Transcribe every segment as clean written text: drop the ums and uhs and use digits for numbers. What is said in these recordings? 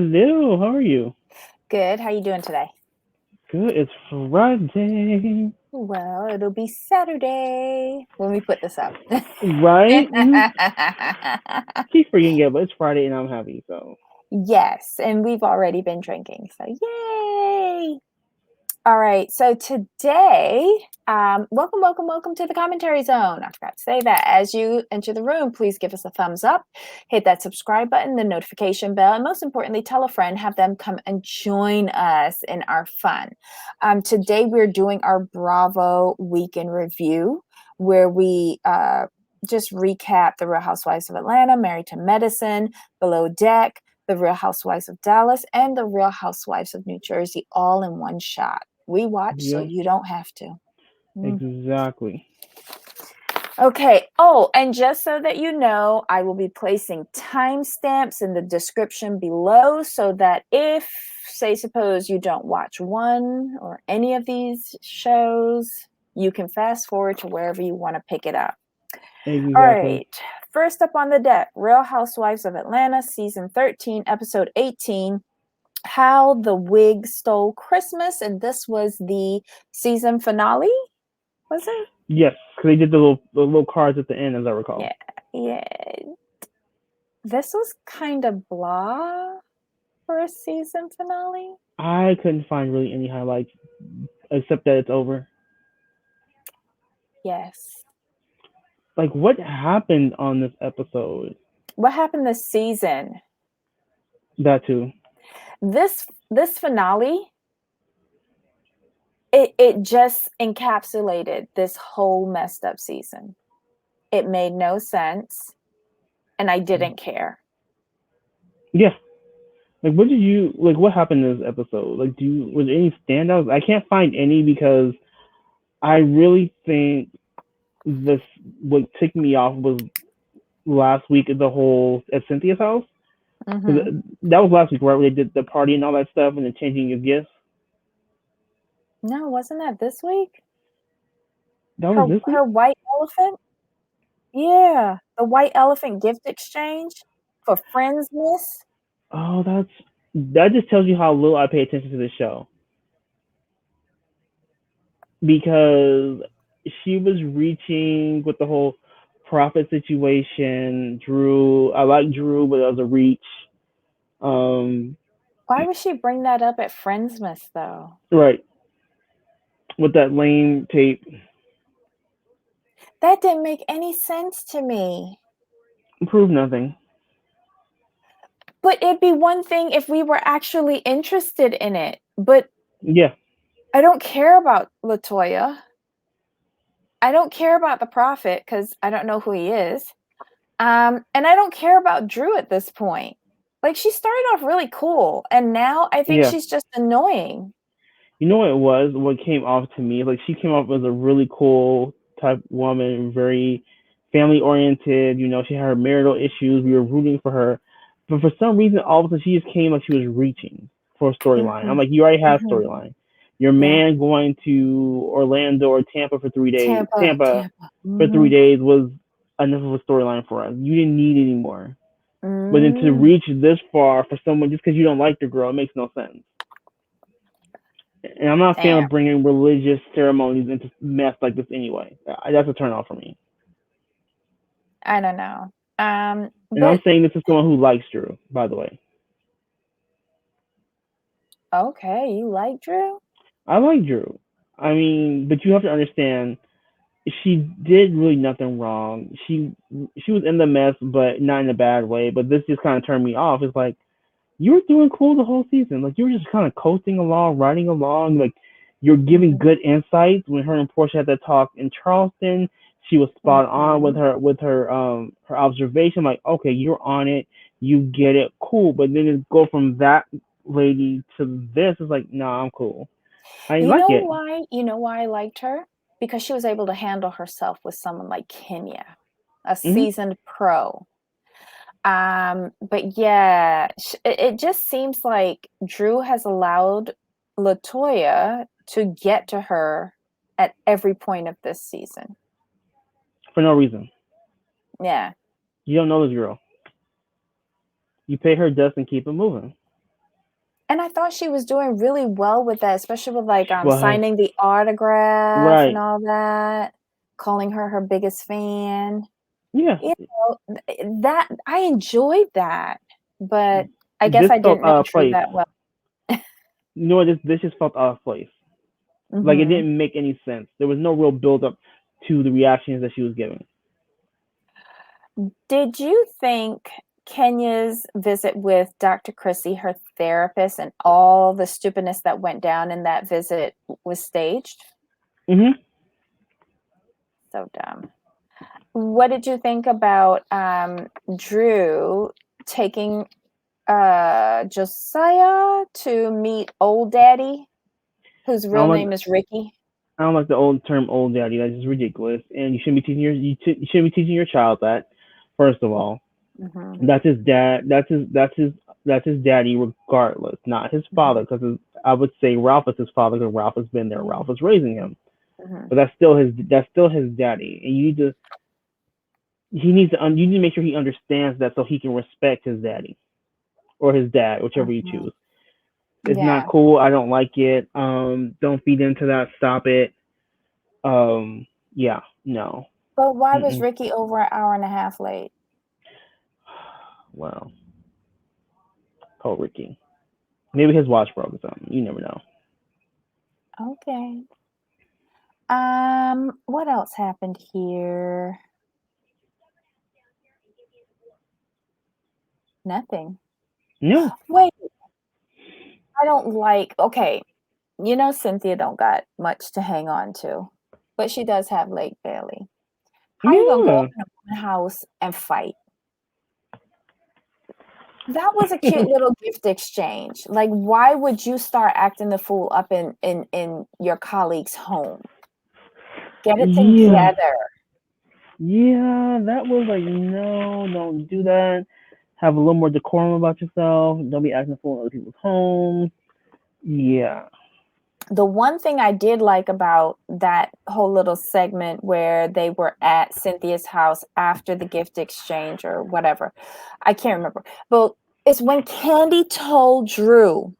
Hello, how are you? Good. How you doing today? Good, it's Friday. Well, it'll be Saturday when we put this up. Right? Keep forgetting it, but it's Friday and I'm happy, so. Yes, and we've already been drinking, so yay! All right, so today, welcome to the commentary zone. I forgot to say that. As you enter the room, please give us a thumbs up, hit that subscribe button, the notification bell, and most importantly, tell a friend, have them come and join us in our fun. Today, we're doing our Bravo weekend review, where we just recap the Real Housewives of Atlanta, Married to Medicine, Below Deck, the Real Housewives of Dallas, and the Real Housewives of New Jersey, all in one shot. We watch so Yep, you don't have to. exactly. Okay. Oh, and just so that you know, I will be placing timestamps in the description below so that if, say, suppose you don't watch one or any of these shows, you can fast forward to wherever you want to pick it up. All Exactly. right. First up on the deck, Real Housewives of Atlanta, season 13, episode 18. How the Wig Stole Christmas, and this was the season finale, was it? Yes, because they did the little cards at the end, as I recall. Yeah, yeah. This was kind of blah for a season finale. I couldn't find really any highlights, except that it's over. Yes. Like, what happened on this episode? What happened this season? That too. This finale, it just encapsulated this whole messed up season. It made no sense, and I didn't care. Yeah. Like, what did you, like, what happened in this episode? Like, was there any standouts? I can't find any because I really think this what ticked me off was last week the whole at Cynthia's house. Because Mm-hmm. that was last week, right? Where they did the party and all that stuff, and then changing of gifts. No, wasn't that this week? That was Her this week. her white elephant? Yeah, the white elephant gift exchange for Friendsmas. Oh, that just tells you how little I pay attention to this show because she was reaching with the whole profit situation. Drew, I like Drew, but that was a reach. Um, Why would she bring that up at Friendsmas though? right, with that lame tape, That didn't make any sense to me. proved nothing. But it'd be one thing if we were actually interested in it. But Yeah, I don't care about Latoya. I don't care about the prophet because I don't know who he is. And I don't care about Drew at this point. Like she started off really cool, and now I think yeah. she's just annoying. You know what it was? What came off to me, like she came off as a really cool type woman, very family oriented. You know, she had her marital issues. We were rooting for her, but for some reason, all of a sudden, she just came like she was reaching for a storyline. I'm Mm-hmm. like, you already have Mm-hmm. storyline. Your Yeah. man going to Orlando or Tampa for 3 days, Tampa Tampa. for three Mm-hmm. days was enough of a storyline for us. You didn't need any more. But then to Mm. reach this far for someone just because you don't like the girl, it makes no sense. And I'm not a fan Damn. of bringing religious ceremonies into mess like this anyway. That's a turn off for me. I don't know. And I'm But saying this is someone who likes Drew, by the way. okay, you like Drew? I like Drew. I mean, but you have to understand, she did really nothing wrong. She was in the mess, but not in a bad way. But this just kind of turned me off. It's like you were doing cool the whole season. Like you were just kind of coasting along, riding along. Like you're giving Mm-hmm. good insights. When her and Portia had that talk in Charleston, she was spot on with Mm-hmm. her observation. Like, okay, you're on it, you get it, cool. But then to go from that lady to this is like, nah, I'm cool. I didn't You like know it. why? You know why I liked her? Because she was able to handle herself with someone like Kenya, a Hmm. seasoned pro. But yeah, it just seems like Drew has allowed Latoya to get to her at every point of this season. For no reason. Yeah. You don't know this girl. You pay her dust and keep it moving. And I thought she was doing really well with that, especially with like Was signing the autograph and right. all that, calling her her biggest fan. Yeah. You know, that I enjoyed that, but I guess This I felt didn't know out of Drew place. that well. You know what? This just felt out of place. Like it Hmm. didn't make any sense. There was no real build up to the reactions that she was giving. Did you think Kenya's visit with Dr. Chrissy, her therapist, and all the stupidness that went down in that visit was staged? Mhm. So dumb. What did you think about Drew taking Josiah to meet old daddy, whose I don't real like name is Ricky? I don't like the old term "old daddy." That's just ridiculous, and you shouldn't be teaching you shouldn't be teaching your child that. First of all, Hmm. that's his dad. That's his daddy, regardless, not his father. Because I would say Ralph is his father because Ralph has been there. Ralph is raising him, Hmm. but that's still his daddy, and you need to make sure he understands that so he can respect his daddy or his dad, whichever you Hmm. choose. It's not Yeah. cool. I don't like it. Don't feed into that. Stop it. Yeah, no. But why was Mm-mm. Ricky over an hour and a half late? Well, poor Ricky. Maybe his watch broke or something. You never know. Okay. What else happened here? Nothing. No. Wait, I don't like, okay, you know Cynthia don't got much to hang on to, but she does have Lake Bailey. How you gonna go up Yeah. in a woman's house and fight? That was a cute little gift exchange. Like, why would you start acting the fool up in your colleague's home? Get it Yeah. together. Yeah. That was like, no, don't do that. Have a little more decorum about yourself. Don't be acting fool in other people's homes. Yeah. The one thing I did like about that whole little segment where they were at Cynthia's house after the gift exchange or whatever, I can't remember, but it's when Candy told Drew,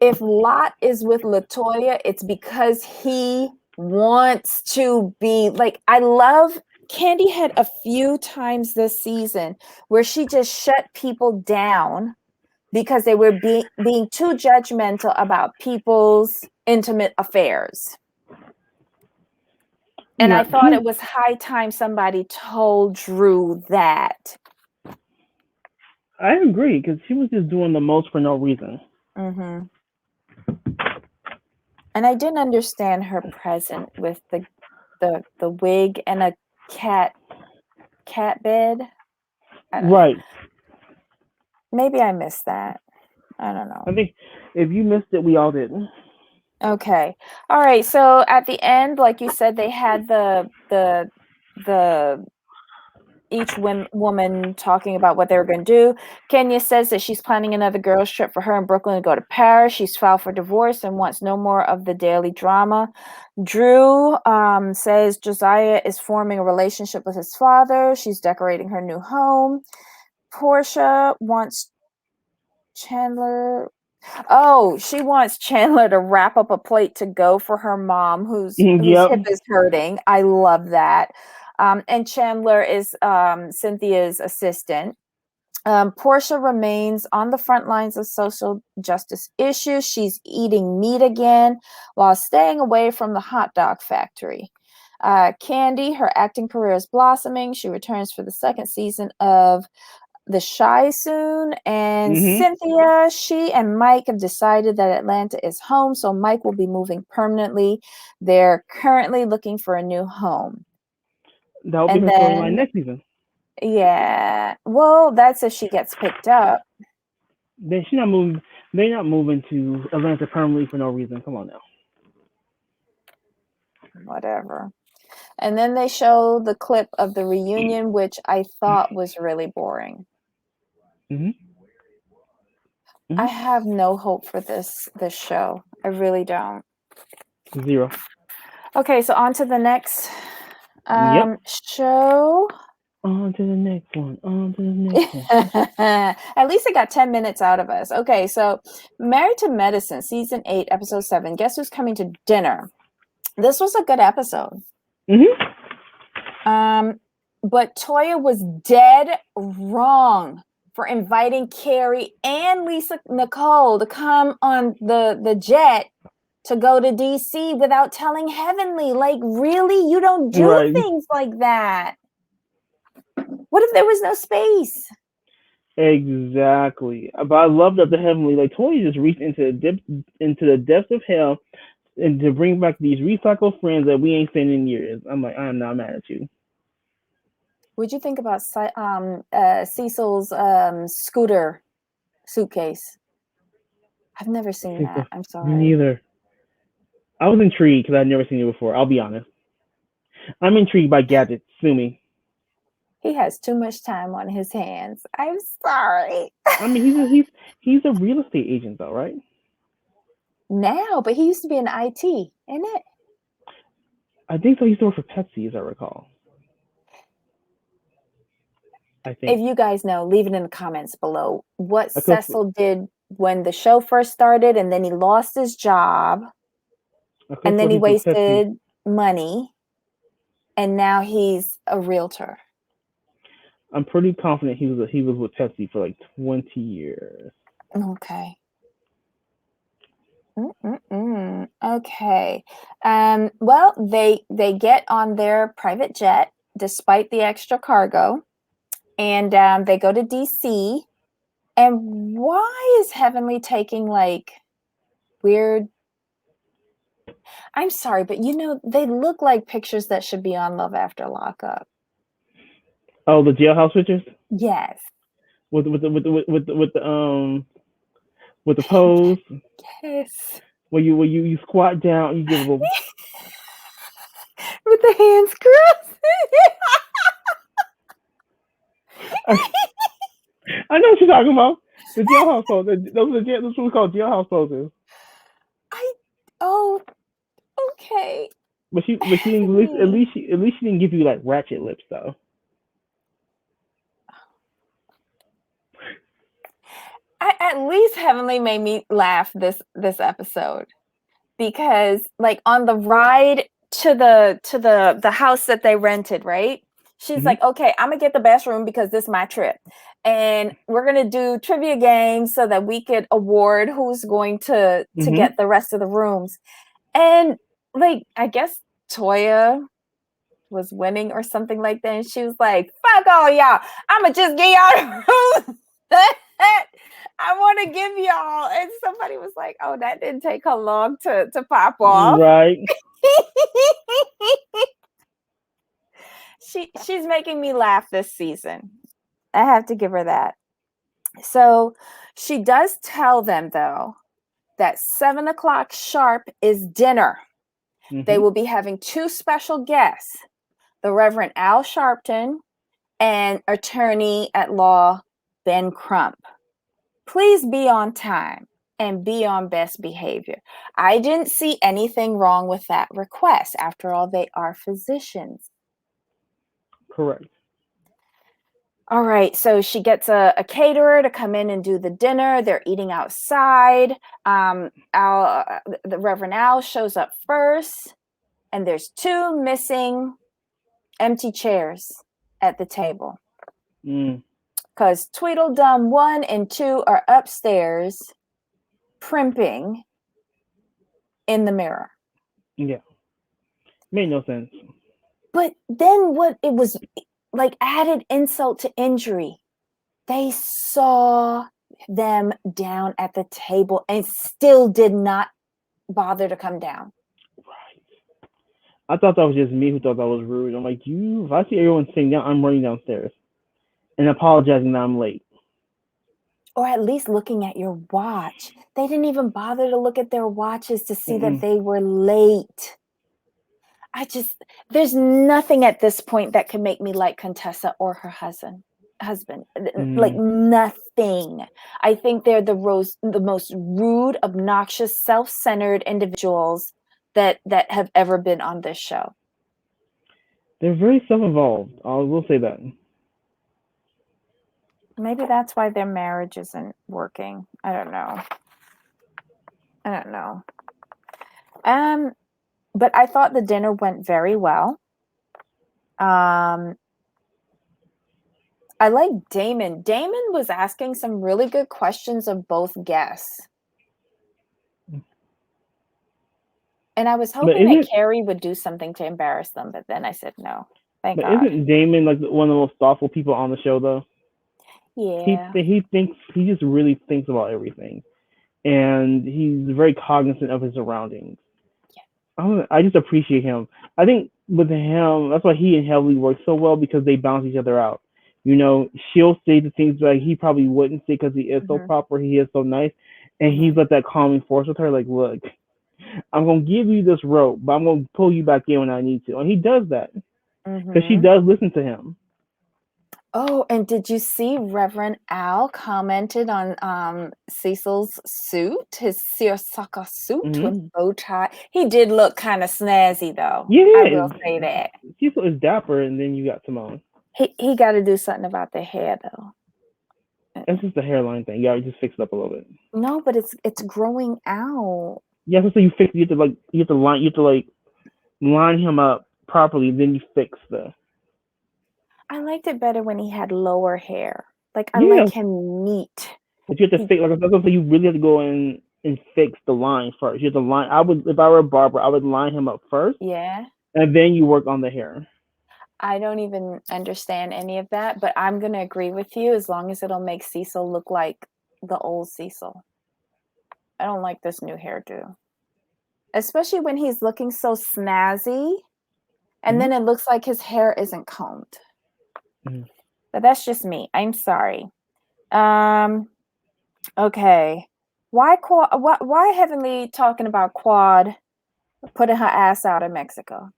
if Lot is with Latoya, it's because he wants to be like, I love Candy had a few times this season where she just shut people down because they were being too judgmental about people's intimate affairs. And I Yeah. thought it was high time somebody told Drew that. I agree because she was just doing the most for no reason. Mm-hmm. And I didn't understand her present with the wig and a cat bed. Right. Maybe I missed that. I don't know. I think if you missed it, we all did. Okay. All right. So at the end, like you said, they had the each woman talking about what they were going to do. Kenya says that she's planning another girls' trip for her in Brooklyn to go to Paris. She's filed for divorce and wants no more of the daily drama. Drew says Josiah is forming a relationship with his father. She's decorating her new home. Portia wants Chandler. Oh, she wants Chandler to wrap up a plate to go for her mom, whose Yep. hip is hurting. I love that. And Chandler is Cynthia's assistant. Portia remains on the front lines of social justice issues. She's eating meat again while staying away from the hot dog factory. Candy, her acting career is blossoming. She returns for the second season of The Shy soon. And Mhm. Cynthia, she and Mike have decided that Atlanta is home, so Mike will be moving permanently. They're currently looking for a new home. That will be And her storyline then, next season. yeah, well, that's if she gets picked up. Then she's not moving. They're not moving to Atlanta permanently for no reason. Come on now. Whatever. And then they show the clip of the reunion, which I thought was really boring. Mhm. I Mhm. have no hope for this show. I really don't. Zero. Okay, so on to the next Yep. show. On to the next one. On to the next one. At least it got 10 minutes out of us. Okay, so Married to Medicine, season 8, episode 7. Guess who's coming to dinner? This was a good episode. But Toya was dead wrong for inviting Carrie and Lisa Nicole to come on the jet to go to DC without telling Heavenly. Like, really? You don't do things like that. What if there was no space? Exactly. But I love that the Heavenly, like, Toya just reached into the depths of hell and to bring back these recycled friends that we ain't seen in years. I'm like, I'm not mad at you. What'd you think about Cecil's scooter suitcase? I've never seen that. I'm sorry. Me neither. I was intrigued because I'd never seen it before. I'll be honest. I'm intrigued by gadgets. Sue me. He has too much time on his hands. I'm sorry. I mean, he's a real estate agent, though, right? Now, but he used to be in IT, isn't it? I think so. He used to work for Pepsi, as I recall. I think. If you guys know, leave it in the comments below what Cecil did when the show first started, and then he lost his job, and then he wasted money, and now he's a realtor. I'm pretty confident he was with Pepsi for like 20 years. Okay. Okay. Well, they get on their private jet despite the extra cargo, and they go to DC. And why is Heavenly taking like weird? I'm sorry, but they look like pictures that should be on Love After Lockup. Oh, the jailhouse pictures? Yes. With the pose. Yes. Where you squat down, you give a little with the hands crossed. I know what you're talking about. The jailhouse poses. Those are what we call jailhouse poses. Okay. But she didn't, at least she didn't give you like ratchet lips though. At least Heavenly made me laugh this episode, because like on the ride to the house that they rented, right? She's like, okay, I'm gonna get the best room because this is my trip, and we're gonna do trivia games so that we could award who's going to get the rest of the rooms. And like, I guess Toya was winning or something like that, and she was like, fuck all y'all, I'ma just get y'all the room I want to give y'all. And somebody was like, oh, that didn't take her long to pop off. Right. She's making me laugh this season. I have to give her that. So she does tell them, though, that 7:00 sharp is dinner. They will be having 2 special guests, the Reverend Al Sharpton and attorney at law Ben Crump. Please be on time and be on best behavior. I didn't see anything wrong with that request. After all, they are physicians. Correct. All right, so she gets a caterer to come in and do the dinner. They're eating outside. The Reverend Al shows up first, and there's 2 missing empty chairs at the table. Because Tweedledum 1 and 2 are upstairs primping in the mirror. Yeah. Made no sense. But then what it was like added insult to injury. They saw them down at the table and still did not bother to come down. Right. I thought that was just me who thought that was rude. I'm like, if I see everyone sitting down, I'm running downstairs and apologizing that I'm late. Or at least looking at your watch. They didn't even bother to look at their watches to see that they were late. There's nothing at this point that could make me like Contessa or her husband. Like nothing. I think they're the most rude, obnoxious, self-centered individuals that have ever been on this show. They're very self-involved. I will say that. Maybe that's why their marriage isn't working. I don't know. But I thought the dinner went very well. I like Damon. Damon was asking some really good questions of both guests. And I was hoping that Carrie would do something to embarrass them, but then I said no. Thank God. But isn't Damon like one of the most thoughtful people on the show, though? Yeah. He just really thinks about everything, and he's very cognizant of his surroundings. Yeah. I just appreciate him. I think with him, that's why he and Heavenly work so well, because they balance each other out. You know, she'll say the things that he probably wouldn't say because he is so proper, he is so nice, and he's like that calming force with her. Like, look, I'm gonna give you this rope, but I'm gonna pull you back in when I need to, and he does that because she does listen to him. Oh, and did you see Reverend Al commented on Cecil's suit, his seersucker suit with bow tie? He did look kind of snazzy, though. Yeah, I will say that. Cecil is dapper, and then you got Simone. He got to do something about the hair, though. It's just a hairline thing. Yeah, just fix it up a little bit. No, but it's growing out. Yeah, so you fix. You have to line him up properly. Then you fix the. I liked it better when he had lower hair. Like, I like him neat. But you have to fix, like, that's you really have to go in and fix the line first. You have to line. If I were a barber, I would line him up first. Yeah. And then you work on the hair. I don't even understand any of that, but I'm going to agree with you as long as it'll make Cecil look like the old Cecil. I don't like this new hairdo. Especially when he's looking so snazzy. And then it looks like his hair isn't combed. But that's just me. I'm sorry. Okay. Why Heavenly talking about Quad putting her ass out in Mexico?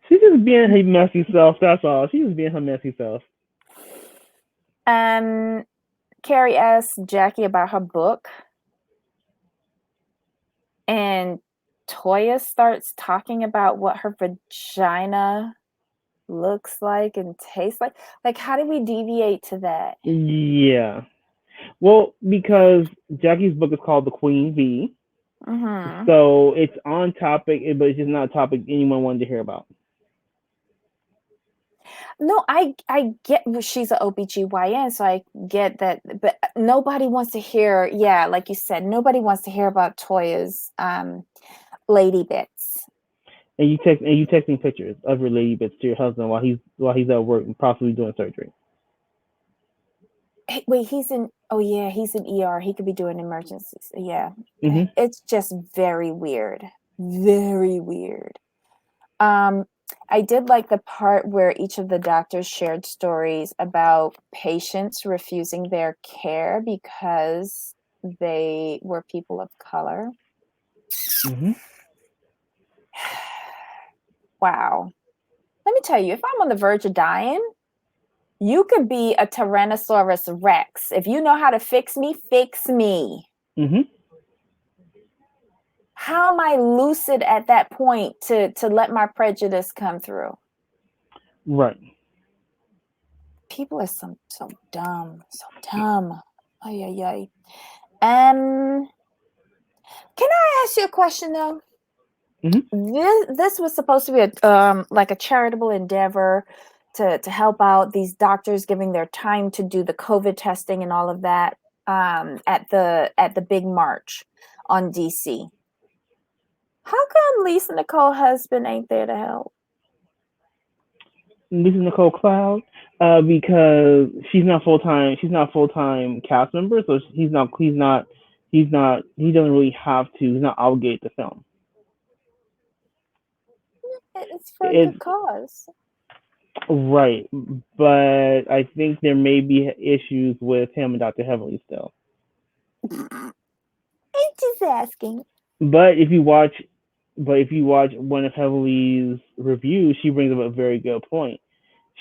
She's just being her messy self. That's all. She's just being her messy self. Carrie asked Jackie about her book. And Toya starts talking about what her vagina looks like and tastes like. Like, how do we deviate to that? Yeah. Well, because Jackie's book is called The Queen Bee. So it's on topic, but it's just not a topic anyone wanted to hear about. No, I get she's an OBGYN, so I get that, but nobody wants to hear, like you said, nobody wants to hear about Toya's lady bits. And you texting pictures of your lady bits to your husband while he's at work and possibly doing surgery. Wait, he's in ER. He could be doing emergencies. Yeah. It's just very weird. Very weird. I did like the part where each of the doctors shared stories about patients refusing their care because they were people of color. Wow. Let me tell you, if I'm on the verge of dying, you could be a Tyrannosaurus Rex. If you know how to fix me, fix me. How am I lucid at that point to let my prejudice come through? Right. People are so dumb. So dumb. Ay. Can I ask you a question, though? This was supposed to be like a charitable endeavor to help out these doctors, giving their time to do the COVID testing and all of that at the big march on DC. How come Lisa Nicole's husband ain't there to help? Lisa Nicole Cloud, because she's not full time. She's not full time cast member, so he doesn't really have to. He's not obligated to film. It's for a good cause. Right, but I think there may be issues with him and Dr. Heavenly still. I'm just asking. But if you watch one of Heavenly's reviews, she brings up a very good point.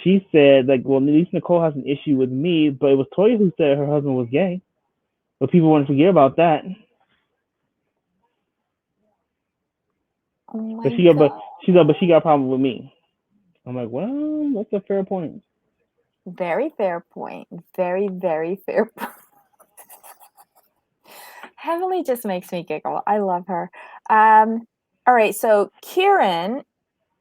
She said, like, well, Lisa Nicole has an issue with me, but it was Toya who said her husband was gay. But people want to forget about that. Oh but she got a problem with me. I'm like, well, that's a fair point. Very fair point. Very, very fair point. Heavenly just makes me giggle. I love her. All right, so Kieran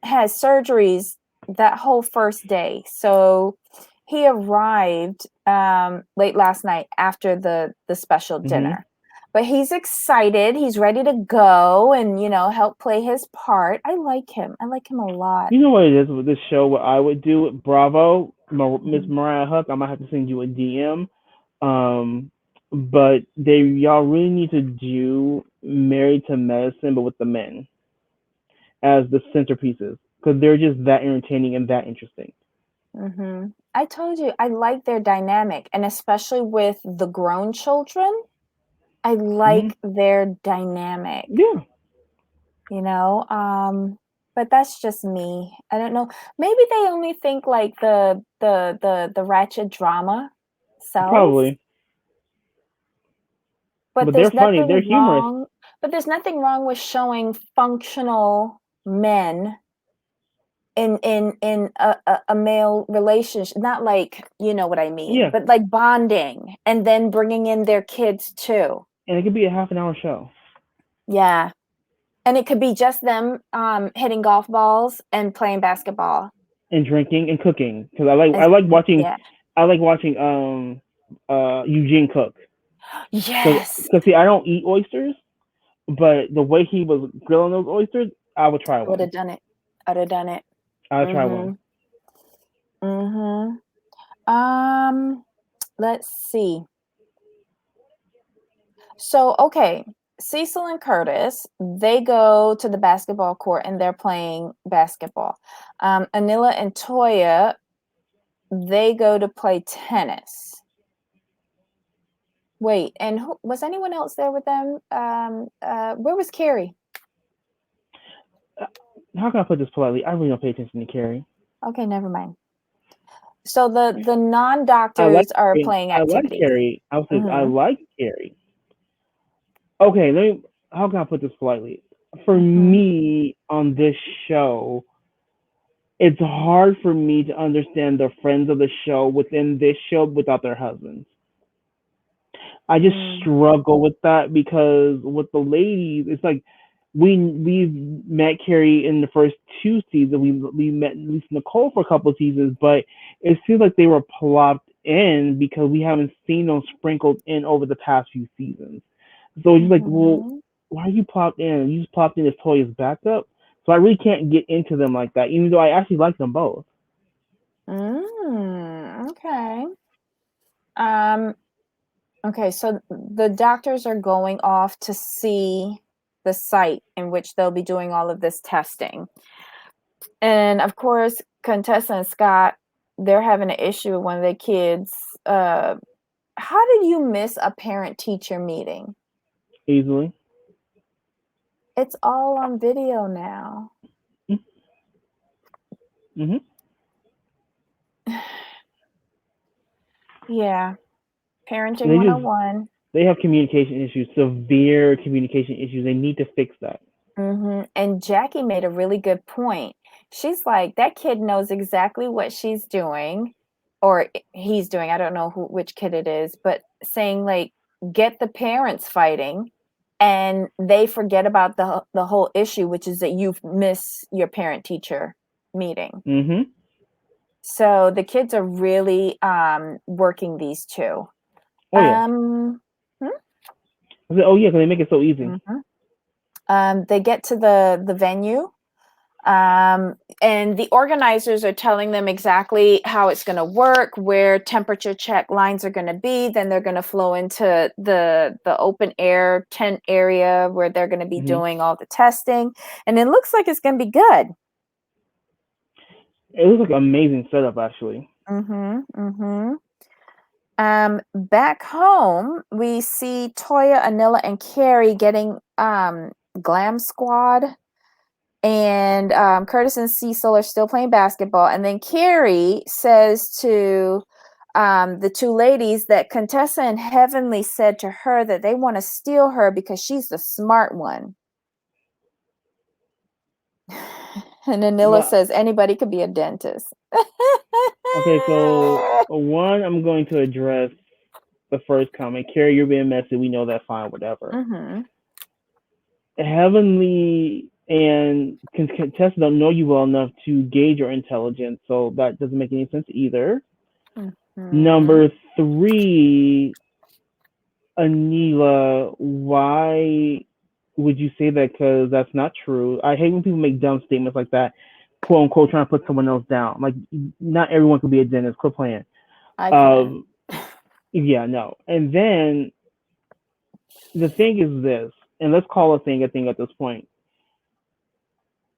has surgeries that whole first day. So he arrived late last night after the special dinner. But he's excited. He's ready to go and, help play his part. I like him. I like him a lot. You know what it is with this show? What I would do, Bravo, Miss Mariah Huck. I might have to send you a DM. But y'all really need to do Married to Medicine, but with the men as the centerpieces because they're just that entertaining and that interesting. I told you I like their dynamic, and especially with the grown children, I like their dynamic. Yeah. But that's just me. I don't know. Maybe they only think like the ratchet drama sells. Probably. But they're there's funny. nothing They're humorous. wrong. But there's nothing wrong with showing functional men in a male relationship, not like, you know what I mean, but like bonding and then bringing in their kids too. And it could be a half an hour show. Yeah. And it could be just them hitting golf balls and playing basketball and drinking and cooking because I like watching Eugene cook. Yes. Because see, I don't eat oysters, but the way he was grilling those oysters, I would try one. I would have done it. I'd have done it. I'll try one. Let's see. So, okay, Cecil and Curtis, they go to the basketball court and they're playing basketball. Anila and Toya, they go to play tennis. Wait, and was anyone else there with them? Where was Carrie? How can I put this politely? I really don't pay attention to Carrie. Okay, never mind. So the non-doctors are playing activities. I like Carrie. I like Carrie. Okay, how can I put this politely? For me on this show, it's hard for me to understand the friends of the show within this show without their husbands. I just struggle with that because with the ladies, it's like we've met Carrie in the first 2 seasons. We met Lisa Nicole for a couple of seasons, but it seems like they were plopped in because we haven't seen them sprinkled in over the past few seasons. So it's like, well, why are you plopped in? You just plopped in as Toya's backup. So I really can't get into them like that, even though I actually like them both. Okay. Okay, so the doctors are going off to see the site in which they'll be doing all of this testing. And of course, Contessa and Scott, they're having an issue with one of their kids. How did you miss a parent-teacher meeting? Easily. It's all on video now. Yeah. Parenting 101. They have communication issues, severe communication issues. They need to fix that. And Jackie made a really good point. She's like, that kid knows exactly what she's doing, or he's doing. I don't know which kid it is, but saying like, get the parents fighting, and they forget about the whole issue, which is that you miss your parent-teacher meeting. So the kids are really working these two. Oh yeah. Oh yeah, because they make it so easy. They get to the venue, and the organizers are telling them exactly how it's going to work, where temperature check lines are going to be. Then they're going to flow into the open air tent area where they're going to be doing all the testing, and it looks like it's going to be good. It looks like an amazing setup, actually. Back home, we see Toya, Anila, and Carrie getting Glam Squad, and Curtis and Cecil are still playing basketball. And then Carrie says to the two ladies that Contessa and Heavenly said to her that they want to steal her because she's the smart one. And Anila says anybody could be a dentist. Okay, so one, I'm going to address the first comment. Carrie, you're being messy. We know that. Fine, whatever. Mm-hmm. Heavenly and Contessa don't know you well enough to gauge your intelligence, so that doesn't make any sense either. Mm-hmm. Number three, Anila, why would you say that? Because that's not true. I hate when people make dumb statements like that, quote unquote, trying to put someone else down. Like, not everyone can be a dentist. Quit playing. I couldn't. Um, yeah, no. And then the thing is this, and let's call a thing at this point.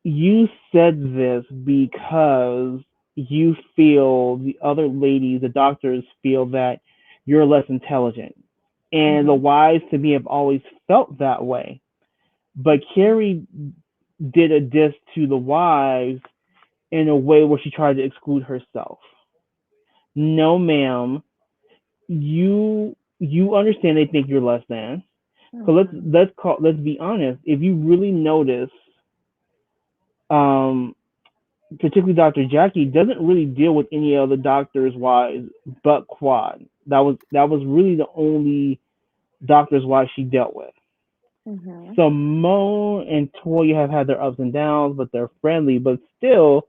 You said this because you feel the other ladies, the doctors, feel that you're less intelligent. And the Mm-hmm. wives, to me, have always felt that way. But Carrie did a diss to the wives in a way where she tried to exclude herself. No, ma'am, you understand they think you're less than. So Mm-hmm. let's be honest. If you really notice, um, particularly Dr. Jackie doesn't really deal with any other doctors' wives but Quad. That was really the only doctor's wife she dealt with. Mm-hmm. Simone and Toya have had their ups and downs, but they're friendly. But still,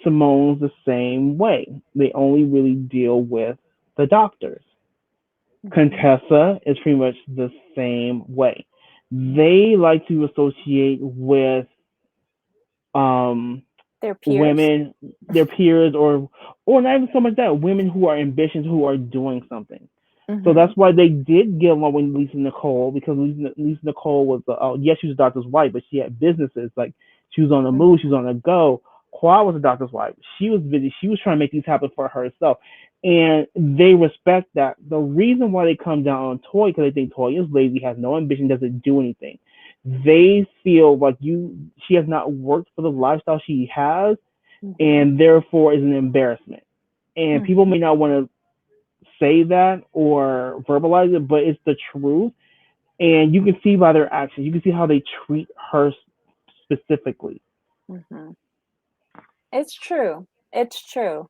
Simone's the same way. They only really deal with the doctors. Mm-hmm. Contessa is pretty much the same way. They like to associate with um, Their peers. women, their peers, or not even so much that, women who are ambitious, who are doing something. So Mm-hmm. that's why they did get along with Lisa Nicole, because Lisa Nicole was, yes, she was a doctor's wife, but she had businesses. Like, she was on the move, she was on the go. Qua was a doctor's wife. She was busy. She was trying to make these happen for herself. And they respect that. The reason why they come down on Toy, because they think Toy is lazy, has no ambition, doesn't do anything. They feel like she has not worked for the lifestyle she has, Mm-hmm. and therefore is an embarrassment. And people may not want to say that or verbalize it, but it's the truth. And you can see by their actions, you can see how they treat her specifically. Mm-hmm. It's true. It's true.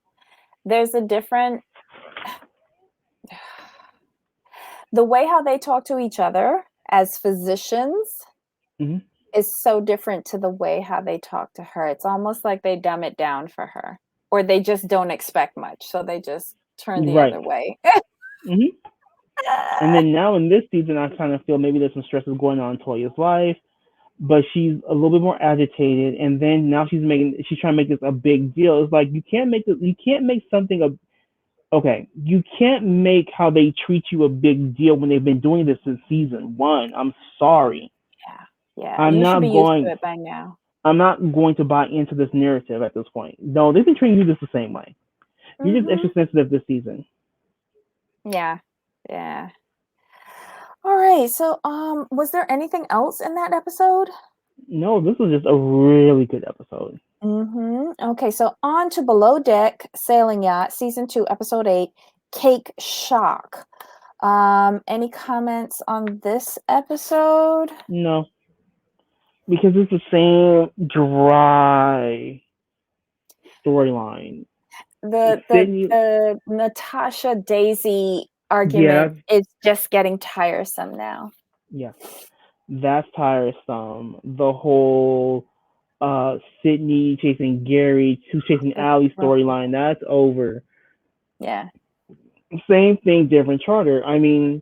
There's a different the way how they talk to each other as physicians Mm-hmm. is so different to the way how they talk to her. It's almost like they dumb it down for her, or they just don't expect much, so they just turn the Right. other way. Mm-hmm. And then now in this season, I kind of feel maybe there's some stresses going on in Toya's life, but she's a little bit more agitated. And then now she's trying to make this a big deal. It's like you can't make something a okay. You can't make how they treat you a big deal when they've been doing this since season one. I'm sorry. Yeah, yeah, I'm you should not be used to going. it by now. I'm not going to buy into this narrative at this point. No, they've been treating you just the same way. You're just extra Mhm. sensitive this season. Yeah, yeah. All right. So, was there anything else in that episode? No, this was just a really good episode. Okay, so on to Below Deck Sailing Yacht, season 2, episode 8, Cake Shock. Any comments on this episode? No, because it's the same dry storyline. Sydney, The Natasha Daisy yeah, argument is just getting tiresome now. yeah, that's tiresome. The whole Sydney chasing Gary, who's chasing Allie storyline, that's over. Yeah. Same thing, different charter. I mean,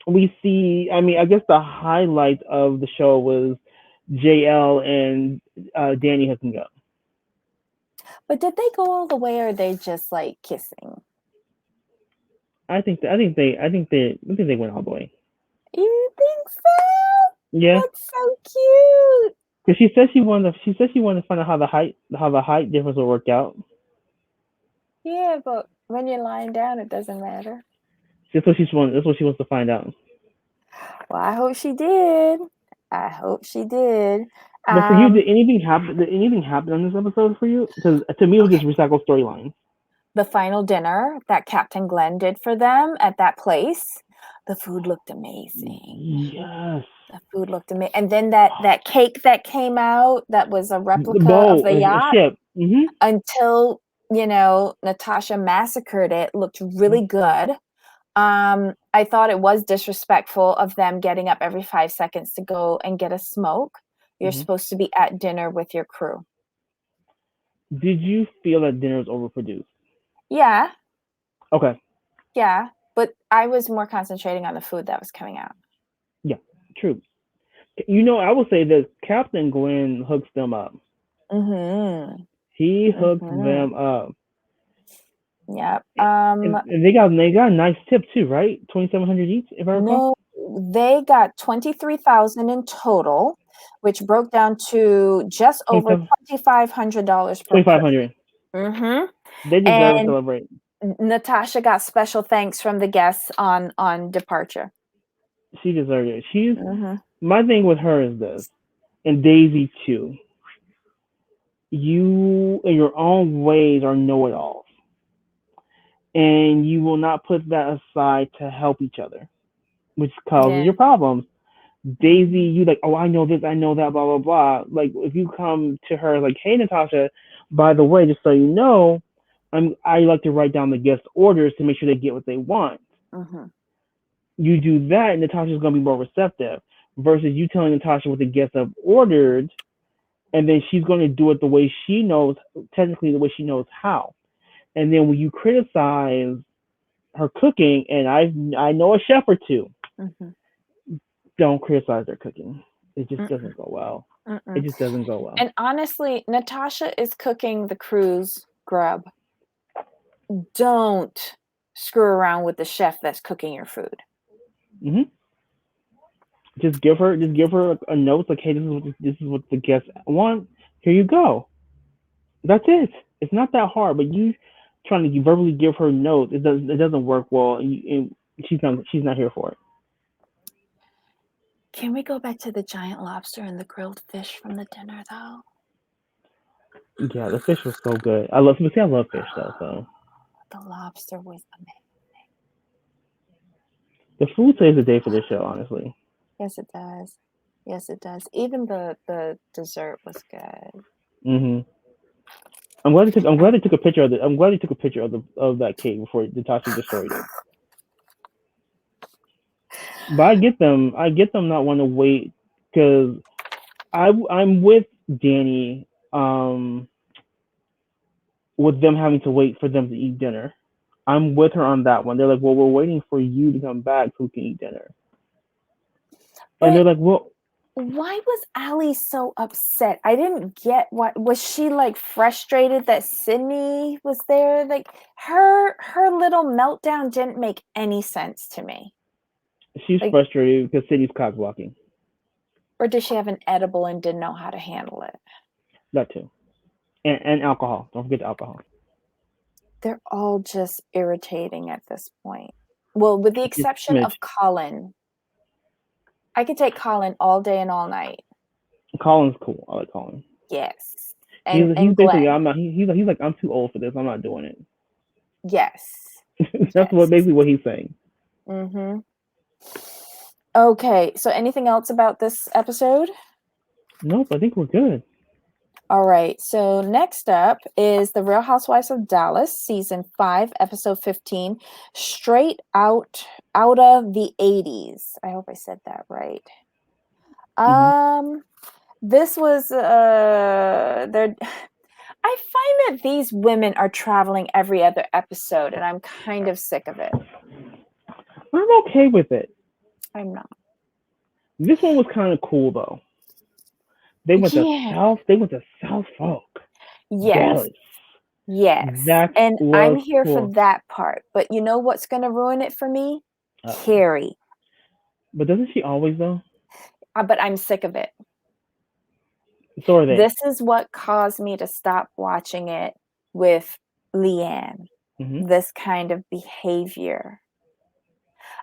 I guess the highlight of the show was JL and Danny hooking up. But did they go all the way, or are they just like kissing? I think they went all the way. You think so? Yeah, That's so cute. because she wanted to find out how the height difference will work out. Yeah, but when you're lying down, it doesn't matter. That's what she wants to find out. Well, I hope she did. I hope she did. But for you, did anything happen? Did anything happen on this episode for you? Because to me, it was just recycled storylines. The final dinner that Captain Glenn did for them at that place, the food looked amazing. Yes. The food looked amazing. And then that cake that came out that was a replica of the A yacht ship. Mm-hmm. until Natasha massacred it, looked really good. I thought it was disrespectful of them getting up every 5 seconds to go and get a smoke. You're supposed to be at dinner with your crew. Did you feel that dinner was overproduced? Yeah. Okay. Yeah. But I was more concentrating on the food that was coming out. Yeah, true. I will say this: Captain Glenn hooks them up. Mm-hmm. He hooked them up. Yep. And they got a nice tip too, right? 2,700 each, if I recall. No, they got 23,000 in total, which broke down to just over $2,500 per person. 2,500. Mm-hmm. They deserve to celebrate. Natasha got special thanks from the guests on departure. She deserved it. My thing with her is this, and Daisy too. You, in your own ways, are know-it-alls, and you will not put that aside to help each other, which causes your problems. Daisy, you like, oh, I know this, I know that, blah blah blah. Like, if you come to her like, hey, Natasha, by the way, just so you know, I like to write down the guest orders to make sure they get what they want. You do that, and Natasha's gonna be more receptive. Versus you telling Natasha what the guests have ordered, and then she's going to do it the way she knows, technically the way she knows how. And then when you criticize her cooking, and I know a chef or two, don't criticize their cooking. It just doesn't go well. It just doesn't go well. And honestly, Natasha is cooking the crew's grub. Don't screw around with the chef that's cooking your food. Just give her a note like, hey, this is what the guests want. Here you go. That's it. It's not that hard. But you trying to verbally give her notes, it doesn't work well. And she's not here for it. Can we go back to the giant lobster and the grilled fish from the dinner, though? Yeah, the fish was so good. I love fish though. So the lobster was amazing. The food saves the day for this show, honestly. Yes, it does. Yes, it does. Even the dessert was good. I'm glad they took a picture of it. I'm glad they took a picture of that cake before Natasha destroyed it. But I get them not want to wait, because I'm with Danny with them having to wait for them to eat dinner. I'm with her on that one. They're like, well, we're waiting for you to come back so we can eat dinner. And they're like, well, why was Allie so upset? I didn't get what was she like frustrated that Sydney was there? Like her little meltdown didn't make any sense to me. She's frustrated because Sydney's cock blocking. Or did she have an edible and didn't know how to handle it? That too. And alcohol. Don't forget the alcohol. They're all just irritating at this point. Well, with the exception of Colin. I could take Colin all day and all night. Colin's cool. I like Colin. Yes. And he's basically, he's like, I'm too old for this. I'm not doing it. Yes. That's basically what he's saying. Okay. So anything else about this episode? Nope. I think we're good. All right. So next up is The Real Housewives of Dallas, season 5, episode 15, Straight Out of the 80s. I hope I said that right. This was I find that these women are traveling every other episode, and I'm kind of sick of it. I'm okay with it. I'm not. This one was kind of cool though. They went to South. They went to South Fork. Yes. That and I'm here cool. for that part. But you know what's going to ruin it for me? Carrie. But doesn't she always though? But I'm sick of it. So are they. This is what caused me to stop watching it with Leanne. This kind of behavior.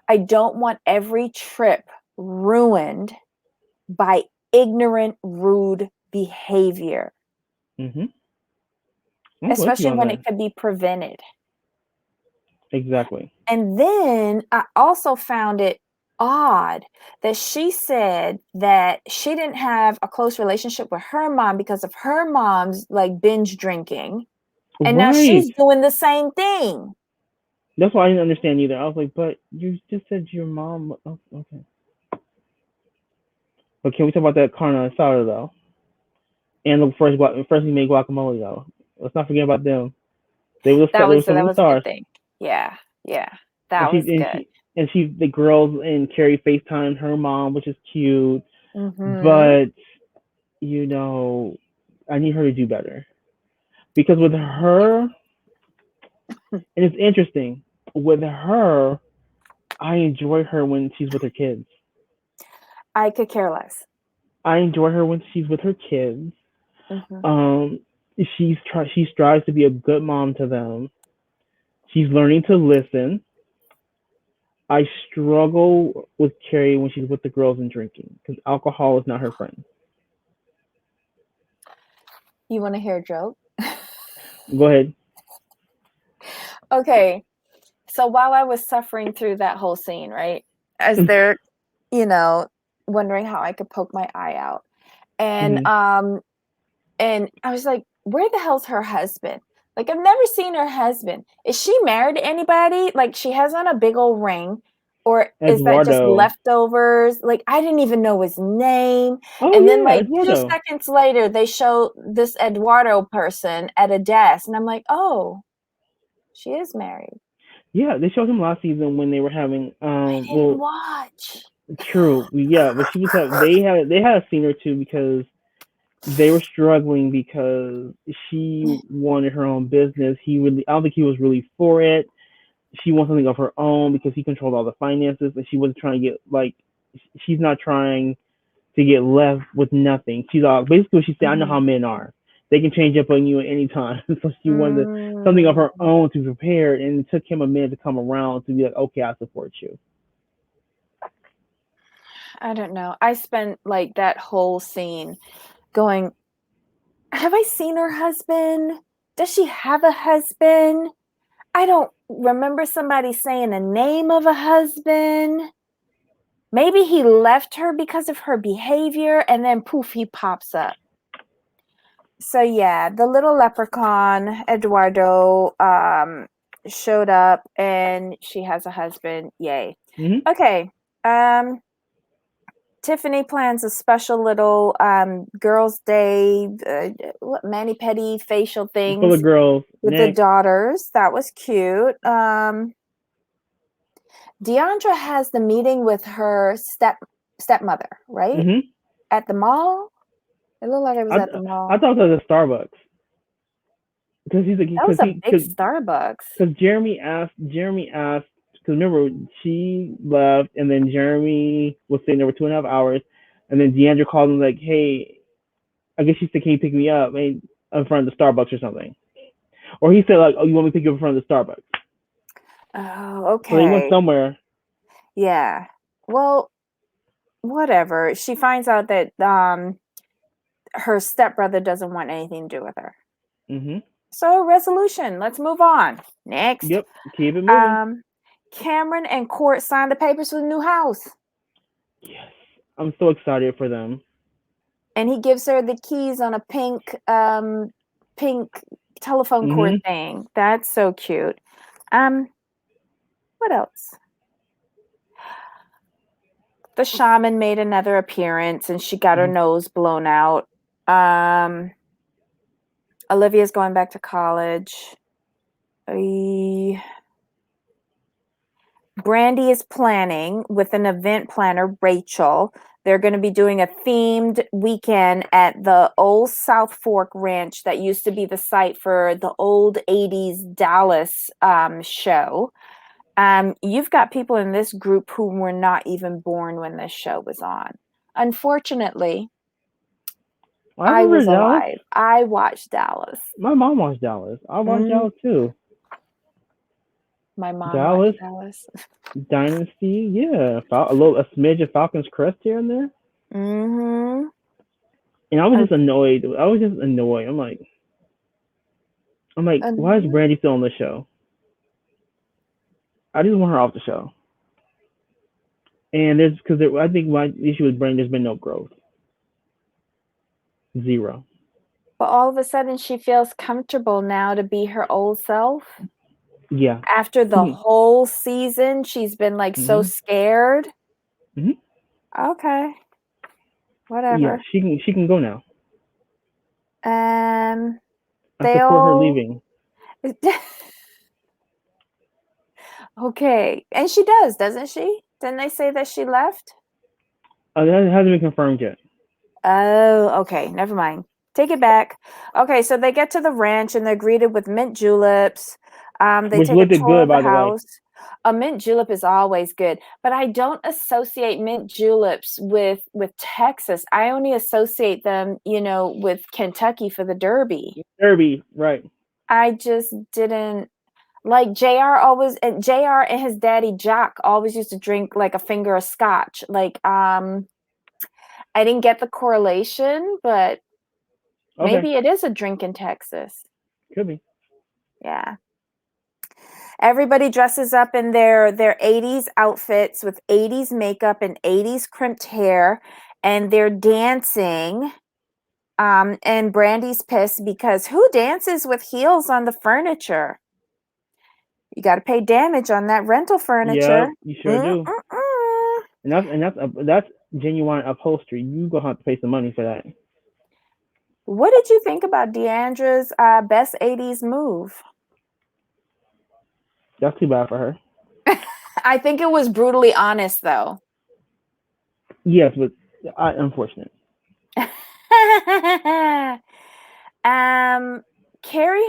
I don't want every trip ruined by ignorant, rude behavior. Especially when it could be prevented. Exactly. And then I also found it odd that she said that she didn't have a close relationship with her mom because of her mom's like binge drinking. And now Right. she's doing the same thing. That's why I didn't understand either. I was like, but you just said your mom. Oh, okay. But can we talk about that carne asada though? And the first we made guacamole though. Let's not forget about them. They were That some of the was a good stars. thing. Yeah. Yeah. And That was good. the girls and Carrie FaceTime her mom, which is cute. Mm-hmm. But you know, I need her to do better because with her, and it's interesting with her, I enjoy her when she's with her kids. I could care less. I enjoy her when she's with her kids. Mm-hmm. Um, she strives to be a good mom to them. She's learning to listen. I struggle with Carrie when she's with the girls and drinking because alcohol is not her friend. You want to hear a joke? Go ahead. Okay. So while I was suffering through that whole scene, right, as they're, you know, wondering how I could poke my eye out, and Mhm. and I was like, where the hell's her husband? Like, I've never seen her husband. Is she married to anybody? Like, she has on a big old ring, or is that just Eduardo. leftovers? Like, I didn't even know his name. Oh And then, yeah, like, two Eduardo. seconds later, they show this Eduardo person at a desk, and I'm like, oh, she is married. Yeah, they showed him last season when they were having I didn't well, watch. true, yeah, but she was they had a scene or two because they were struggling because she wanted her own business. I don't think he was really for it. She wants something of her own because he controlled all the finances, and she wasn't trying to get like she's not trying to get left with nothing. She's basically what she said. I know how Mhm. men are. They can change up on you at any time. So she wanted something of Mm, her own to prepare, and it took him a minute to come around to be like, okay, I support you. I don't know. I spent like that whole scene going, have I seen her husband? Does she have a husband? I don't remember somebody saying the name of a husband. Maybe he left her because of her behavior, and then poof, he pops up. So yeah, the little leprechaun Eduardo showed up, and she has a husband. Yay. Mm-hmm. Okay. Tiffany plans a special little girls' day, mani pedi facial Full of things girls. with the Next. daughters. That was cute. Deandra has the meeting with her stepmother, right? Mm-hmm. At the mall. It looked like it was I at the I mall. thought it was a Starbucks because That was a big Starbucks. because Jeremy asked because remember she left and then Jeremy was sitting there for 2.5 hours and then Deandra called him like, hey, I guess she said, can you pick me up in front of the Starbucks or something? Or he said like, oh, you want me to pick you up in front of the Starbucks? Oh, So they went okay. somewhere. Yeah. Well, whatever. She finds out that her stepbrother doesn't want anything to do with her. Mm-hmm. So resolution. Let's move on. Next. Yep. Keep it moving. Um, Cameron and Court signed the papers for the new house. Yes. I'm so excited for them. And he gives her the keys on a pink telephone cord Mm-hmm. thing. That's so cute. Um, what else? The shaman made another appearance and she got her Mm-hmm. nose blown out. Um, Olivia's going back to college. Brandy is planning with an event planner, Rachel. They're going to be doing a themed weekend at the old South Fork Ranch that used to be the site for the old 80s Dallas show. You've got people in this group who were not even born when this show was on. Unfortunately, I I remember was Dallas. alive. I watched Dallas. My mom watched Dallas. I watched Mm, Dallas too. my mom watched Dallas Dallas. Dynasty. Yeah. A smidge of Falcon's Crest here and there. Mm-hmm. And I was just annoyed. I'm like, why is Brandy still on the show? I just want her off the show. And I think my issue with Brandy, there's been no growth. Zero. But all of a sudden, she feels comfortable now to be her old self. Yeah. After the whole season, she's been like so scared. Okay. Whatever. Yeah, she can go now. I They support her all leaving. Okay. And she does, doesn't she? Didn't they say that she left? That hasn't been confirmed yet. Oh, okay. Never mind. Take it back. Okay, so they get to the ranch and they're greeted with mint juleps. They Which take a looked tour good, of the by the way. house. A mint julep is always good, but I don't associate mint juleps with Texas. I only associate them, with Kentucky for the Derby. Derby, right. I just didn't like JR and his daddy Jock always used to drink like a finger of scotch. Like I didn't get the correlation, but maybe it is a drink in Texas. Could be. Yeah. Everybody dresses up in their 80s outfits with 80s makeup and 80s crimped hair, and they're dancing. And Brandy's pissed because who dances with heels on the furniture? You got to pay damage on that rental furniture. Yep, you sure do. And that's genuine upholstery. You gonna have to pay some money for that. What did you think about Deandra's best 80s move? That's too bad for her. I think it was brutally honest, though. Yes, but unfortunate. Carrie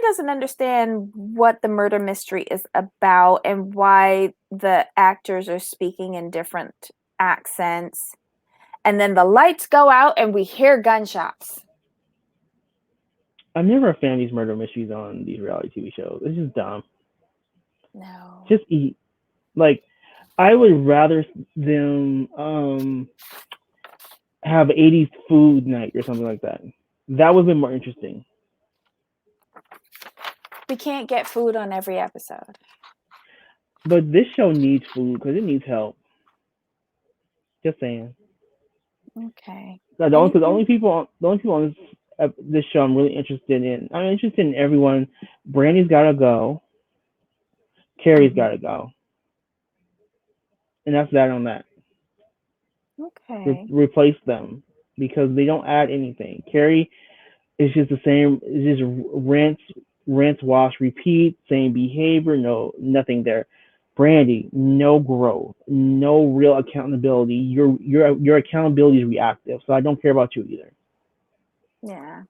doesn't understand what the murder mystery is about and why the actors are speaking in different accents. And then the lights go out and we hear gunshots. I'm never a fan of these murder mysteries on these reality TV shows. It's just dumb. No. Just eat. Like, I would rather them have 80s food night or something like that. That would be more interesting. We can't get food on every episode. But this show needs food because it needs help. Just saying. Okay. The only people on this show I'm really interested in. I'm interested in everyone. Brandy's gotta go. Carrie's gotta go. And that's that on that. Okay. Replace them because they don't add anything. Carrie is just the same. It's just rinse, wash, repeat. Same behavior. No, nothing there. Brandy, no growth, no real accountability. Your accountability is reactive, so I don't care about you either. Yeah.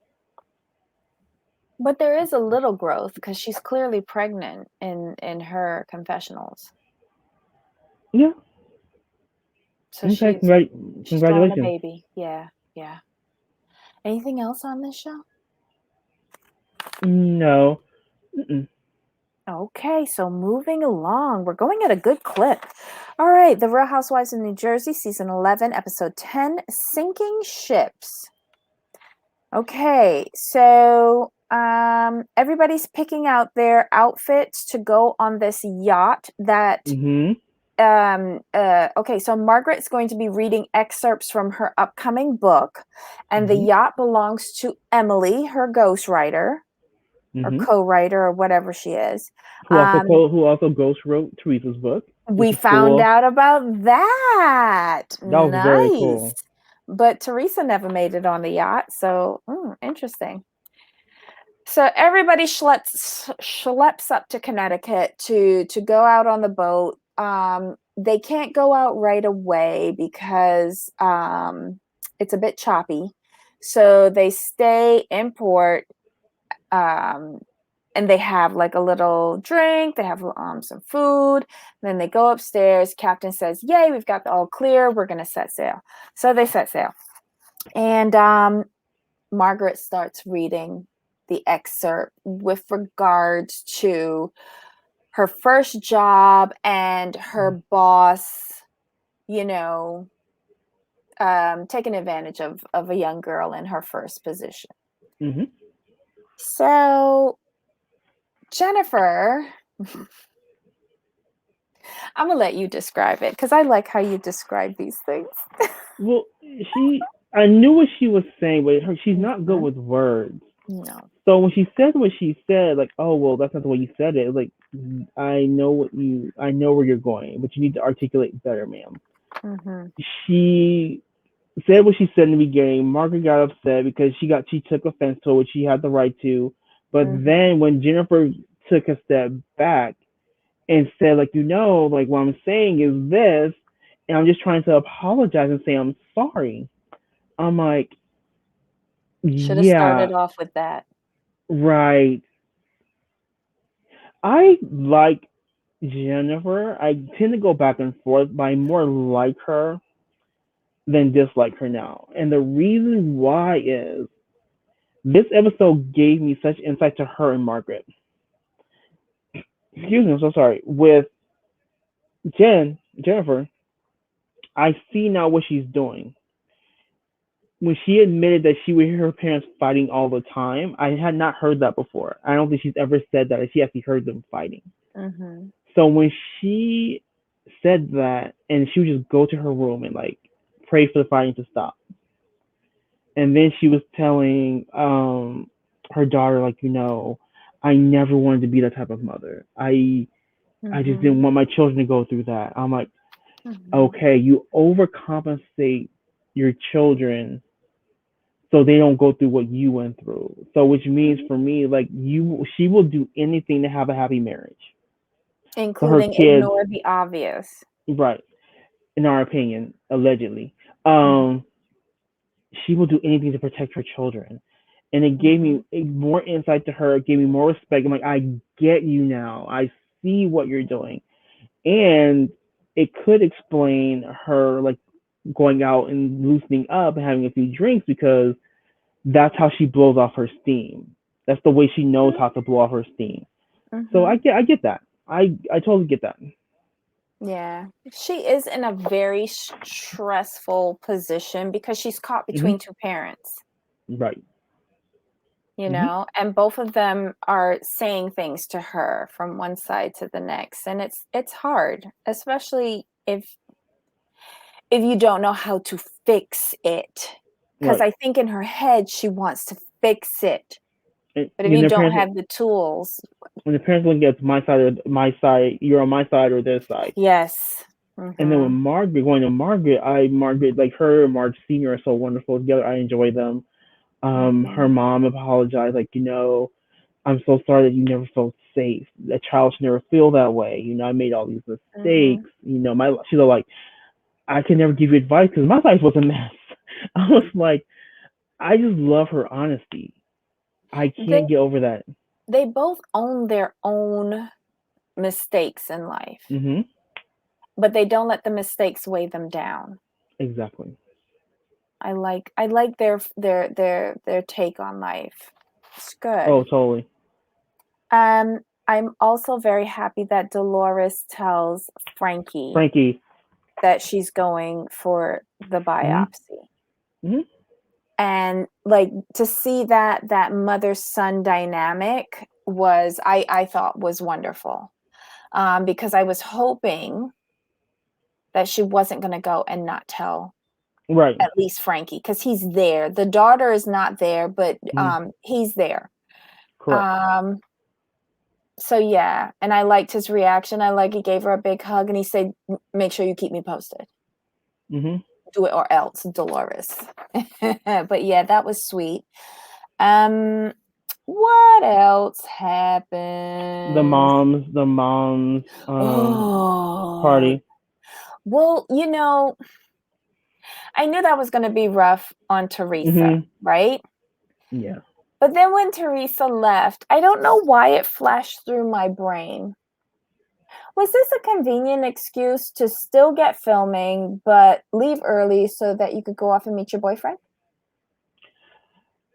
But there is a little growth because she's clearly pregnant in her confessionals. Yeah. So she's throwing a Congratulations. baby. Yeah. Anything else on this show? No. Mm-mm. Okay, so moving along, we're going at a good clip. All right, The Real Housewives of New Jersey, season 11, episode 10, Sinking Ships. Okay, so everybody's picking out their outfits to go on this yacht that okay, so Margaret's going to be reading excerpts from her upcoming book, and the yacht belongs to Emily, her ghostwriter, or co-writer, or whatever she is. Who also ghost wrote Teresa's book. We found out about that. That was very cool. But Teresa never made it on the yacht, so interesting. So everybody schleps up to Connecticut to go out on the boat. They can't go out right away because it's a bit choppy. So they stay in port, and they have like a little drink. They have some food. Then they go upstairs. Captain says, "Yay, we've got the all clear. We're going to set sail." So they set sail. And Margaret starts reading the excerpt with regards to her first job and her boss, taking advantage of a young girl in her first position. So, Jennifer, I'm going to let you describe it because I like how you describe these things. Well, I knew what she was saying, but she's not good Mhm. with words. No. So when she said what she said, like, oh well, that's not the way you said it. Like, I know where you're going, but you need to articulate better, ma'am. Mhm. She said what she said in the beginning. Margaret got upset because she took offense to it, which she had the right to. But Mhm. then when Jennifer took a step back and said, like, like what I'm saying is this, and I'm just trying to apologize and say I'm sorry. I'm like, Should have yeah, started off with that. right. I like Jennifer. I tend to go back and forth, but I more like her than dislike her now. And the reason why is this episode gave me such insight to her and Margaret. Excuse me, I'm so sorry. With Jennifer, I see now what she's doing. When she admitted that she would hear her parents fighting all the time, I had not heard that before. I don't think she's ever said that. She actually heard them fighting. Mhm. So when she said that, and she would just go to her room and like pray for the fighting to stop, and then she was telling her daughter, like, I never wanted to be that type of mother. I just didn't Mhm. want my children to go through that. I'm like, Mhm. okay, you overcompensate your children so they don't go through what you went through. So which means Mhm. for me, like, she will do anything to have a happy marriage. So her Including kids, ignore the obvious. right, in our opinion, allegedly, Mhm. um, she will do anything to protect her children. And it gave me Mhm. more insight to her, it gave me more respect. I'm like, I get you now. I see what you're doing. And it could explain her like going out and loosening up and having a few drinks because that's how she blows off her steam. That's the way she knows how to blow off her steam. So Mhm. I get that. I totally get that. Yeah. She is in a very stressful position because she's caught Hmm. between two parents, Right. you Hmm. know, and both of them are saying things to her from one side to the next, and it's hard, especially if you don't know how to fix it. Because Right. I think in her head she wants to fix it, And but if you you know, don't parents have the tools. when the parents look at my side, you're on my side or their side. Yes. And then with Mhm. Margaret, going to Margaret, Margaret, like her and Marge Senior are so wonderful together. I enjoy them. Her Mhm. mom apologized, like, I'm so sorry that you never felt safe. A child should never feel that way. I made all these Mhm. mistakes. She's like, I can never give you advice because my life was a mess. I was like, I just love her honesty. I They can't get over that. they both own their own mistakes in life, Hmm. but they don't let the mistakes weigh them down. Exactly. I like their take on life. It's Oh, good. totally. I'm also very happy that Dolores tells Frankie Frankie. that she's going for the Hmm. biopsy. Hmm. And like to see that mother son dynamic was I thought was wonderful. Because I was hoping that she wasn't going to go and not tell Right. at least Frankie because he's there. The daughter is not there, but Hmm. he's there. Correct. Um, so yeah, and I liked his reaction. I like he gave her a big hug and he said, "Make sure you keep me posted. Hmm. Do it or else, Dolores." But yeah, that was sweet. Um, what else The happened? moms, the moms, Oh, party. well, I knew that was going to be rough on Teresa, Hmm. right? Yeah. But then when Teresa left, I don't know why it flashed through my brain. Was this a convenient excuse to still get filming, but leave early so that you could go off and meet your boyfriend?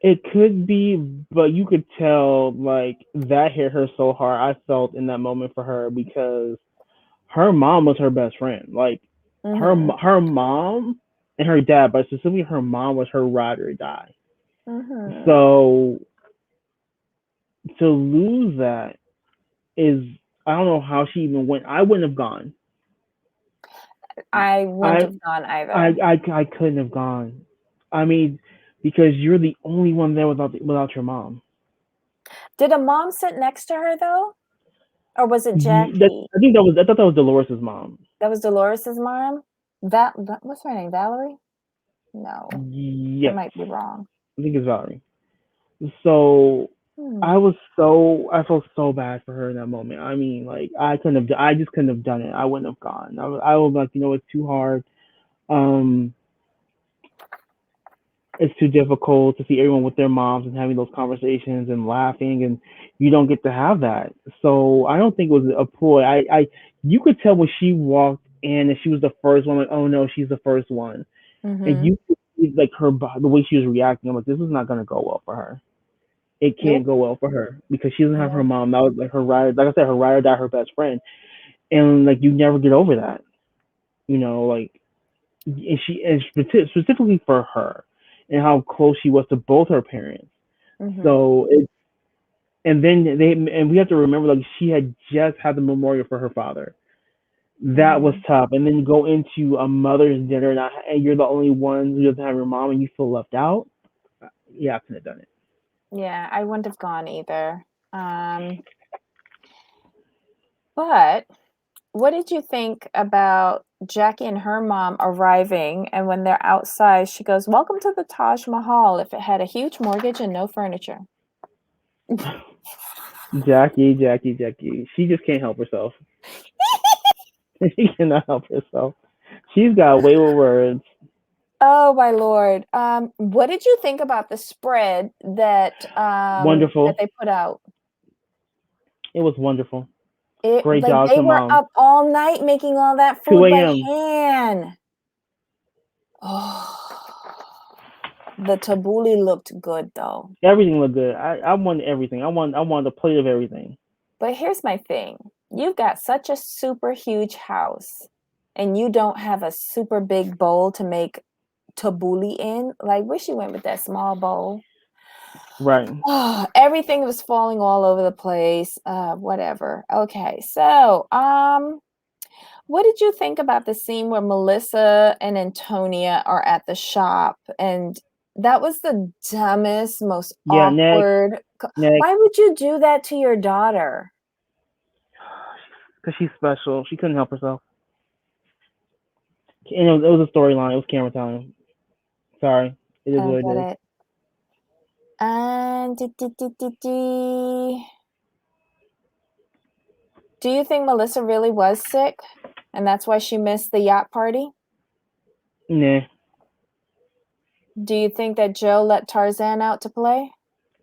It could be, but you could tell like that hit her so hard. I felt in that moment for her because her mom was her best friend. Like Mm-hmm. her mom and her dad, but specifically her mom was her ride or die. Mm-hmm. So to lose that is, I don't know how she even went. I wouldn't have gone. I wouldn't I have gone I either. I, I couldn't have gone. I mean, because you're the only one there without your mom. Did a mom sit next to her though? Or was it I Jackie? thought that was Dolores' mom. That was Dolores' mom? What's her name? Valerie? No. I Yes, might be wrong. I think it's Valerie. So Hmm. I felt so bad for her in that moment. I mean, like I just couldn't have done it. I wouldn't have gone. I was like, it's too hard. Um, it's too difficult to see everyone with their moms and having those conversations and laughing, and you don't get to have that. So I don't think it was a ploy. You could tell when she walked in and she was the first one. Like, oh no, she's the first one, and Mm-hmm. you could see, like the way she was reacting. I'm like, this is not gonna go well for her. It can't Nope. go well for her because she doesn't have her Nope. mom. That was like her ride. Like I said, her ride or die, her best friend, and like you never get over that. Like and specifically for her and how close she was to both her parents. Mm-hmm. So and then we have to remember like she had just had the memorial for her father. That was Mm-hmm. tough. And then go into a mother's dinner and you're the only one who doesn't have your mom and you feel left out. Yeah, I couldn't have done it. Yeah, I wouldn't have gone either. But what did you think about Jackie and her mom arriving? And when they're outside, she goes, "Welcome to the Taj Mahal if it had a huge mortgage and no furniture." Jackie. She just can't help herself. She cannot help herself. She's got way more words. Oh my lord. What did you think about the spread that Wonderful. they put out? It was wonderful. It Great like job they to were mom. up all night making all that 2 food by a.m. hand. Oh, the tabbouleh looked good though. Everything looked good. I wanted everything. I wanted a plate of everything. But here's my thing. You've got such a super huge house and you don't have a super big bowl to make tabbouleh in. Like, wish you went with that small bowl. Right. Oh, everything was falling all over the place. Whatever. Okay, so what did you think about the scene where Melissa and Antonia are at the shop? And that was the dumbest, most Yeah. Next. awkward. Next. Why would you do that to your daughter? Because she's special. She couldn't help herself. And it was a storyline. It was camera time. Sorry. It is I what it get is. it. And do you think Melissa really was sick? And that's why she missed the yacht party? Nah. Do you think that Joe let Tarzan out to play?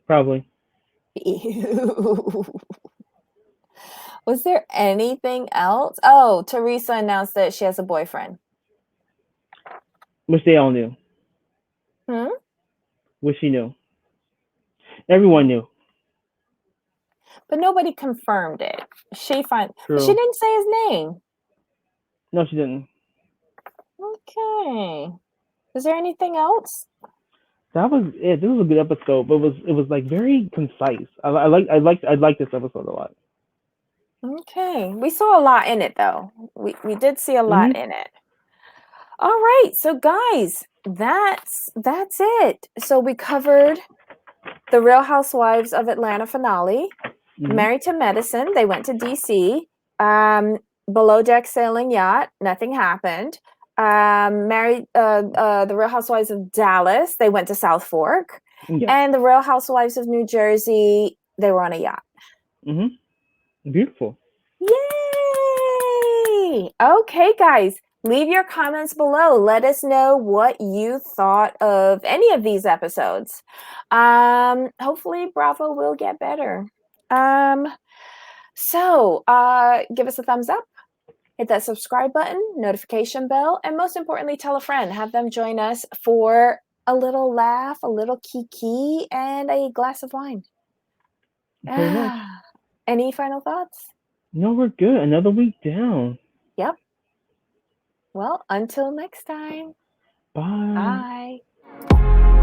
Probably. Ew. Was there anything else? Oh, Teresa announced that she has a boyfriend. Which they all knew. Hmm? Which she knew. Everyone knew. But nobody confirmed it. She True. didn't say his name. No, she didn't. Okay. Is there anything else? That was it. This was a good episode, but it was like very concise. I like this episode a lot. Okay. We saw a lot in it though. We did see a lot Mhm. in it. All right. So guys, that's it. So we covered the Real Housewives of Atlanta finale. Mhm. Married to Medicine, they went to DC. Below Deck Sailing Yacht, nothing happened. The Real Housewives of Dallas, they went to South Fork. Yes. And the Real Housewives of New Jersey, they were on a yacht. Mhm. Beautiful. Yay! Okay, guys, leave your comments below. Let us know what you thought of any of these episodes. Hopefully, Bravo will get better. So give us a thumbs up, hit that subscribe button, notification bell, and most importantly, tell a friend. Have them join us for a little laugh, a little kiki, and a glass of wine. Pretty much. Any final thoughts? No, we're good. Another week down. Yep. Well, until next time. Bye. Bye.